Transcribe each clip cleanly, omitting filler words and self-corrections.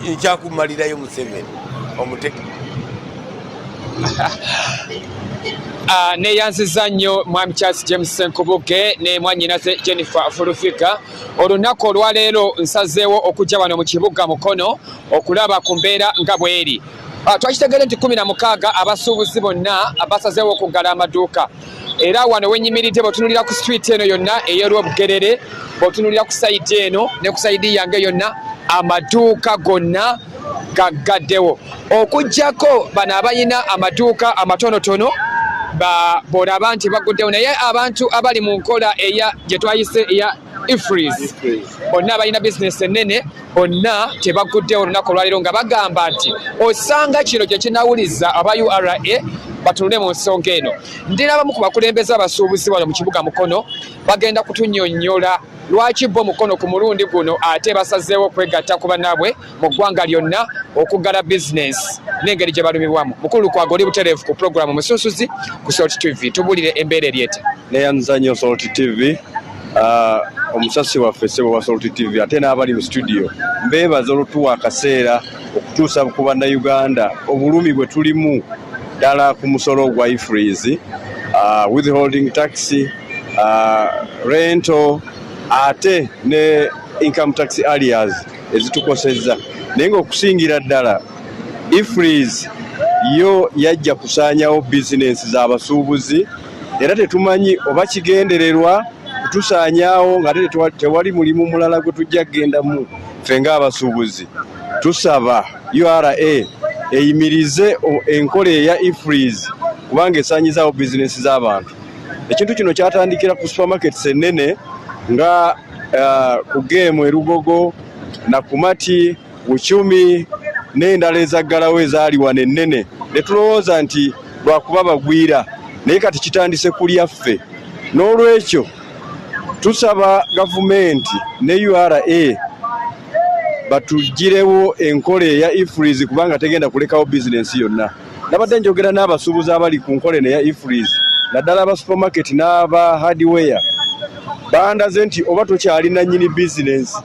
ekyakumalirayo Museveni omuteka neyanziza nnyo mwami Charles James Senkubuge ne mwannyinaze Jennifer Fulufika. Olunaku olwaleero nsazeewo okujja wano mu kibuga Mukono okulaba ku mbeera nga bweri. Twakitegere nti 16 abasuubuzi bonna abasazeewo okuggala amaduuka. Era wano wenyimiridde bw'otunuulira ku street eno yonna ey'olw'Obugerere, bw'otunuulira ku sayidi eno ne ku sayidi yange yonna amaduuka gonna gaggaddewo. Okuggyako bano abayina amaduuka amatonotono bw'olaba nti baguddewo, naye abantu abali mu nkola eya gye twayise eya ifreeze bonna abalina bizinesi ennene bonna tebaguddewo olunaku olwaleero nga bagamba nti osanga kino gye kinawuliza aba URA batunule mu nsonga eno. Ndirabamu ku bakulembeze abasuubuzi wano mu kibuga Mukono bagenda kutunnyonnyola lwaki bo Mukono ku mulundi guno ate basazeewo okwegatta ku bannaabwe mu ggwanga lyonna okuggala bizinesi n'engeri gye balumibwamu. Mukulu Kwago oli butereevu ku pulogulaamu Omusunsuzi ku Salt TV. Tubuulire embeera eryete. Neyanza nnyo Salt TV, omusasi waffe ssebo wa Salt TV ate n'abali mu studio. Mbeebaza olutuwa akaseera okutuusa ku bannayuganda obulumi bwe tulimu ddala ku musolo gwa ifreeze, withholding tax, rental ate ne income tax areas ezitukosezza. Naye ng'okusingira ddala ifreeze yo yajja kusaanyawo bizinensi z'abasuubuzi, era tetumanyi oba kigendererwa kutusaanyaawo nga tewali mulimu mulala gwe tujja kgendamu. Ffe ng'abasuubuzi tusaba URA eyimirize enkola eya ifreeze kubanga esaanyizaawo bizinensi z'abantu. Ekintu kino kyatandikira ku supermarkets ennene nga ku Geemu e Lugogo, Nakumati, Bukyumi n'endala ezaggalawo ezaali wano ennene. Ne tulowooza nti lwakuba bagwira, naye kati kitandise kulya ffe. N'olwekyo tusaba gavumenti ne URA batugirewo enkola eya ifreeze kubanga tegenda kulekawo bizinensi yonna. Nabadde njogera n'abasuubuzi abali ku nkola eno eya ifreeze, naddala aba supermarket n'aba hardware, bandaze nti oba tokyalina nnyini bizinensi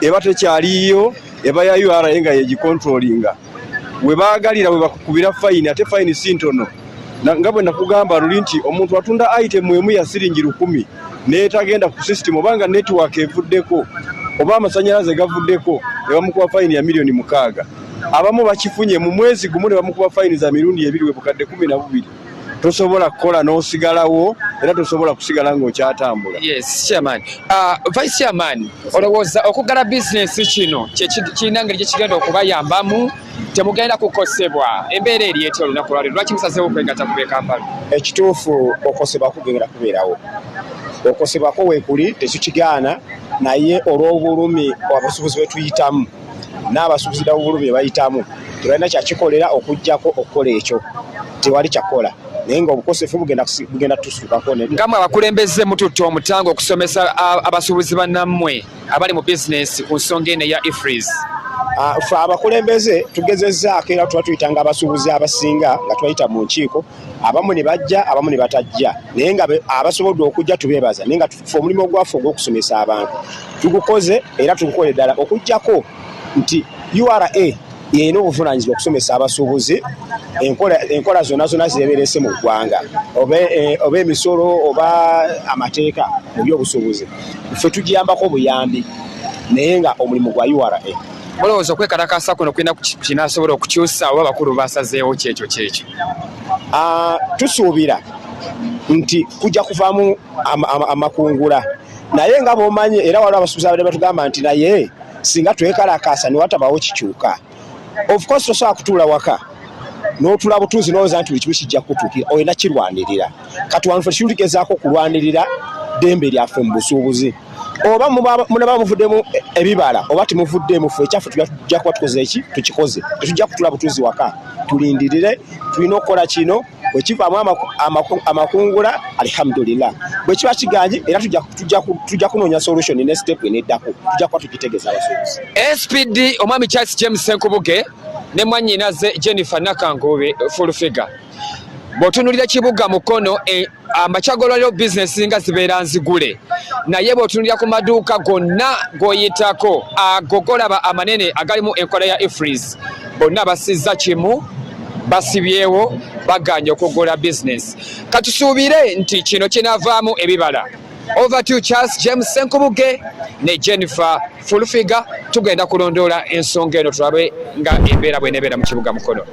eba tekyaliyo eba ya URA nga yegikontrolinga, we baagalira we bakukubira fayini, ate fayini si ntono. Nga bwe nakugamba luli nti omuntu atunda item emu ya siringi 1000 naye tagenda ku system obanga network evuddeko oba amasannyalaze gavuddeko ne bamukuba fayini ya milioni 6. Abamu bakifunye mu mwezi gumu ne bamukuba fayini za mirundi 2 we bukadde 12. Tosobola kukola n'osigalawo era tosobola kusigala ng'okyatambula. Yes, Chairman. Vice Chairman, olowooza okuggala bizinensi kino kirina ngeri gye kigenda okubayambamu, temugenda kukosebwa? Embeera eryete olunaku lwaleero lwaki musazeewo okwegatta ku beekampala? Ekituufu okosebwa kugenda kubeerawo. Okosebwako weekuli tekikigaana, naye olw'obulumi abasuubuzi bwe tuyitamu n'abasuubuzi b'obulumi bye bayitamu tebalina kyakikolera okuggyako okukola ekyo. Tewali kyakola. Naye ng'obukosefu bugenda tusukako. Ngamwe abakulembeze mututte omutango okusomesa abasuubuzi bannammwe abali mu bizinensi ku nsonga eno eya ifreeze. Ffe abakulembeze tugezezzaako era tuba tuyitanga abasuubuzi abasinga nga tubayita mu nkiiko, abamu ne bajja abamu ne batajja, naye nga abasobodde okujja tubeebaza. Naye nga ffe omulimu ogwaffe ogw'okusomesa abantu tugukoze era tugukole ddala, okuggyako nti URA yeyina obuvunaanyizibwa okusomesa abasuubuzi enkola zonna zeeberese mu ggwanga, oba emisolo oba amateeka mu by'obusuubuzi. Ffe tugiyambako buyambi, naye nga omulimu gwa URA. Mulowooza okwekalakaasa kuno kulina kinaasobola okukyusa oba bakulu basazeewo kyekyo? Tusuubira nti kujja kuvaamu amakungula, naye nga bw'omanyi era waliwo abasuubuzi abadde batugamba nti naye singa twekalakaasa ne watabawo kikyuka. Of course tosobola kutuula waka n'otula butuuzi n'olowooza nti buli kimu kijja kutuukira, olina kirwanirira. Kati wano ffe tugezaako kulwanirira ddembe lyaffe mu busuubuzi. Oba munaba muvuddemu ebibala oba temuvuddemu, ffe ekyaffe tujja kuba tukoze eki tukikoze. Tetujja kutula butuuzi waka, tulindirire. Tulina okukola kino, bwe kivaamu amakungula alhamdulillah, bwe kiba kiganye era tujja kunoonya solution ne step eneddako, tujja kuba tukitegeeza abasuubuzi. SPD omwami Charles James Senkubuge ne mwannyinaze Jennifer Fulufika bw'otunuulira kibuga Mukono amakyagolwaliro bizinesi nga zibeera nzigule, naye bw'otunuulira ku maduuka gonna g'oyitako agogolaba amanene agalimu enkola ya ifreeze, bonna basizza kimu, basibyewo, baganye okugula bizinesi. Katusuubire nti kino kinaavaamu ebibala. Over to Charles James Senkubuge ne Jennifer Fulufiga, tugenda kulondoola ensonga eno tulabe nga embeera bw'eneebeera mu kibuga Mukono.